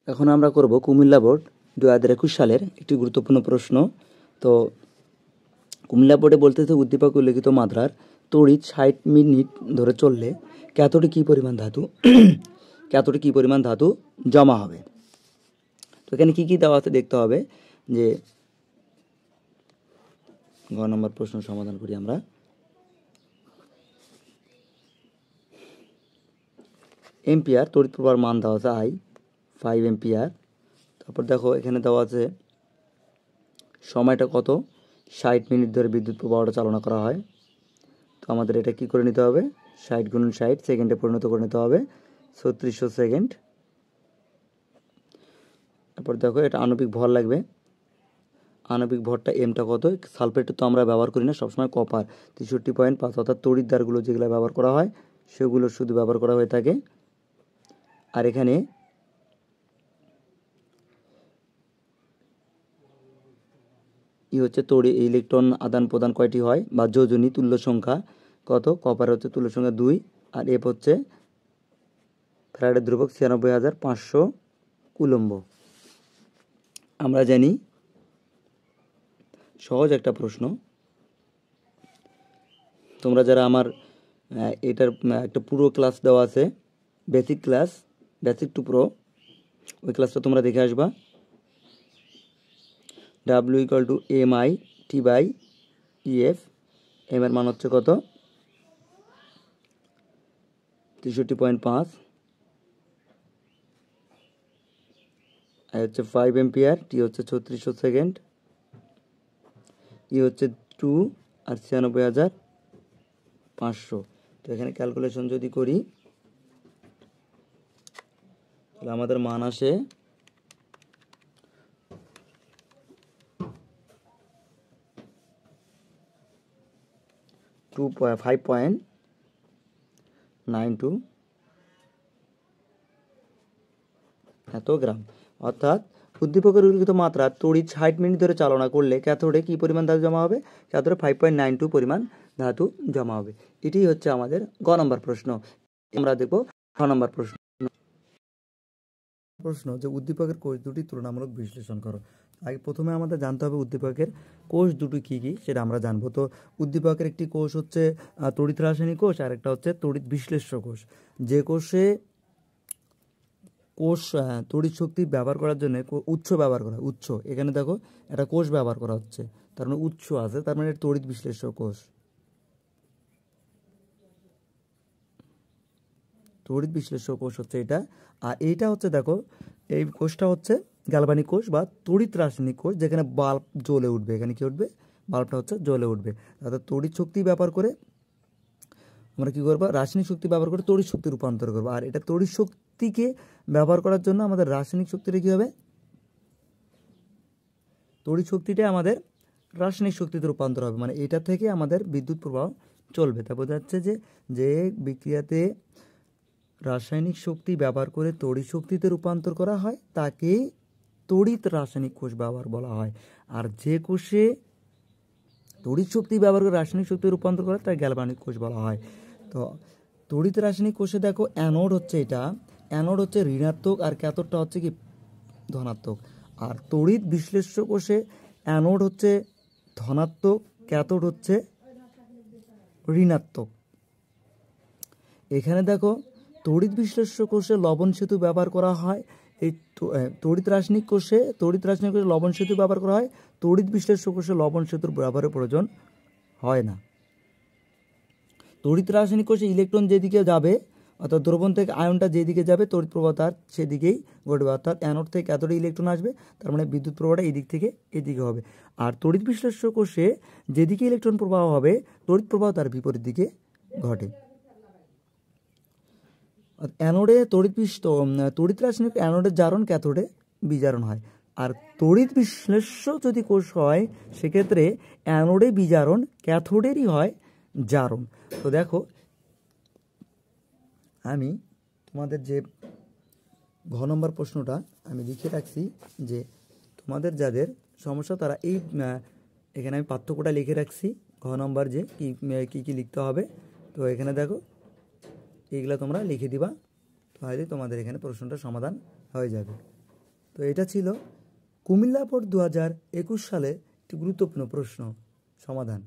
এখন আমরা করব কুমিল্লা বোর্ড 2021 সালের একটি গুরুত্বপূর্ণ প্রশ্ন। তো কুমিল্লা বোর্ডে বলতেছে উদ্দীপক উল্লেখিত মাত্রার তড়িৎ 60 মিনিট ধরে চললে ক্যাথোডে কী পরিমাণ ধাতু জমা হবে। তো এখানে কী কী দেওয়া আছে দেখতে হবে। যে গ নম্বর প্রশ্ন সমাধান করি আমরা। এম্পিয়ার তড়িৎ প্রবাহের মান দেওয়া আছে I 5 এম্পিয়ার। তারপর দেখো এখানে দেওয়া আছে সময়টা কত, 60 মিনিট ধরে বিদ্যুৎ প্রবাহটা চালনা করা হয়। তো আমাদের এটা কি করে নিতে হবে, 60 গুণন 60 সেকেন্ডে পরিণত করে নিতে হবে, 3600 সেকেন্ড। তারপর দেখো এটা আণবিক ভর লাগবে, আণবিক ভরটা এমটা কত, সালফেট তো আমরা ব্যবহার করি না, সবসময় কপার 63.5, অর্থাৎ তড়িৎদ্বারগুলো যেগুলো ব্যবহার করা হয় সেগুলো শুধু ব্যবহার করা হয়ে থাকে। আর এখানে হচ্ছে ইলেকট্রন আদান প্রদান কয়টি হয় বা যোজনী তুল্য সংখ্যা কত, কপার হচ্ছে তুল্য সংখ্যা 2, আর এফ হচ্ছে ফ্যারাডের ধ্রুবক 96,500 কুলম্ব। আমরা জানি সহজ একটা প্রশ্ন, তোমরা যারা আমার এটার একটা পুরো ক্লাস দেওয়া আছে, basic class, basic to pro, ওই ক্লাসটা তোমরা দেখে আসবা। W = MIT/EF, এম এর মান হচ্ছে কত 63.5, আর হচ্ছে 5 এম্পিয়ার, টি হচ্ছে 3600 সেকেন্ড, ই হচ্ছে 2 আর 96,500। তো এখানে ক্যালকুলেশন যদি করি তাহলে আমাদের মান আসে 5.92 এত গ্রাম। অর্থাৎ উদ্দীপকের উল্লিখিত মাত্রা তড়িৎ 60 মিনিট ধরে চালনা করলে ক্যাথোডে কি পরিমাণ ধাতু জমা হবে, ক্যাথোডে 5.92 পরিমাণ ধাতু জমা হবে। এটি হচ্ছে আমাদের গ নম্বর প্রশ্ন। আমরা দেখব খ নম্বর প্রশ্ন যে উদ্দীপকের কোষ দুটি তুলনামূলক বিশ্লেষণ করো। আগে প্রথমে আমাদের জানতে হবে উদ্দীপকের কোষ দুটি কী কী, সেটা আমরা জানবো। তো উদ্দীপকের একটি কোষ হচ্ছে তড়িৎ রাসায়নিক কোষ, আর একটা হচ্ছে তড়িৎ বিশ্লেষ্য কোষ। যে কোষে তড়িৎ শক্তি ব্যবহার করার জন্য উৎস ব্যবহার করা, উৎস এখানে দেখো একটা কোষ ব্যবহার করা হচ্ছে, তার মানে উৎস আছে, তার মানে তড়িৎ বিশ্লেষ্য কোষ। তড়িৎ বিশ্লেষ্য কোষ হচ্ছে এটা। আর এইটা হচ্ছে দেখো এই কোষটা হচ্ছে গ্যালভানিক কোষ বা তড়িৎ রাসায়নিক কোষ, যেখানে বাল্ব জ্বলে উঠবে। এখানে কি উঠবে, বাল্বটা হচ্ছে জ্বলে উঠবে। অর্থাৎ তড়িৎ শক্তি ব্যবহার করে আমরা কী করবো, রাসায়নিক শক্তি ব্যবহার করে তড়িৎ শক্তি রূপান্তর করবো। আর এটা তড়িৎ শক্তিকে ব্যবহার করার জন্য আমাদের রাসায়নিক শক্তিটা কী হবে, তড়িৎ শক্তিটা আমাদের রাসায়নিক শক্তিতে রূপান্তর হবে, মানে এটা থেকে আমাদের বিদ্যুৎ প্রবাহ চলবে। তা বোঝা যাচ্ছে যে বিক্রিয়াতে রাসায়নিক শক্তি ব্যবহার করে তড়িৎ শক্তিতে রূপান্তর করা হয় তাকে তড়িৎ রাসায়নিক কোষ ব্যবহার বলা হয়। আর যে কোষে তড়িৎ শক্তি ব্যবহার করে রাসায়নিক শক্তি রূপান্তর করা তাকে গ্যালভানিক কোষ বলা হয়। তো তড়িৎ রাসায়নিক কোষে দেখো অ্যানোড হচ্ছে এটা, অ্যানোড হচ্ছে ঋণাত্মক আর ক্যাথোডটা হচ্ছে কি ধনাত্মক। আর তড়িৎ বিশ্লেষ্য কোষে অ্যানোড হচ্ছে ধনাত্মক, ক্যাথোড হচ্ছে ঋণাত্মক। এখানে দেখো তড়িৎ বিশ্লেষ্য কোষে লবণ সেতু ব্যবহার করা হয়, এই তড়িৎ রাসায়নিক কোষে লবণ সেতু ব্যবহার করা হয়, তড়িৎ বিশ্লেষ্য কোষে লবণ সেতুর ব্যবহারের প্রয়োজন হয় না। তড়িৎ রাসায়নিক কোষে ইলেকট্রন যেদিকে যাবে, অর্থাৎ দ্রবণ থেকে আয়নটা যেদিকে যাবে তড়িৎ প্রবাহ তার সেদিকেই ঘটবে। অর্থাৎ অ্যানোড থেকে ক্যাথোডে ইলেকট্রন আসবে, তার মানে বিদ্যুৎ প্রবাহটা এদিক থেকে এদিকে হবে। আর তড়িৎ বিশ্লেষ্য কোষে যেদিকে ইলেকট্রন প্রবাহ হবে তড়িৎ প্রবাহ তার বিপরীত দিকে ঘটে। অ্যানোডে তড়িৎ রাসায়নিক অ্যানোডের জারণ, ক্যাথোডে বিজারণ হয়। আর তড়িৎ বিশ্লেষ্য যদি কোষ হয় সেক্ষেত্রে অ্যানোডে বিজারণ, ক্যাথোডেরই হয় জারণ। তো দেখো আমি তোমাদের যে ঘ নম্বর প্রশ্নটা আমি লিখে রাখছি, যে তোমাদের যাদের সমস্যা তারা এই এখানে আমি পার্থক্যটা লিখে রাখছি, ঘ নম্বর যে কী কী লিখতে হবে। তো এখানে দেখো এইগুলো তোমরা লিখে দিবা, তাহলে তোমাদের এখানে প্রশ্নটা সমাধান হয়ে যাবে। তো এটা ছিল কুমিল্লা বোর্ড 2021 সালে একটি গুরুত্বপূর্ণ প্রশ্ন সমাধান।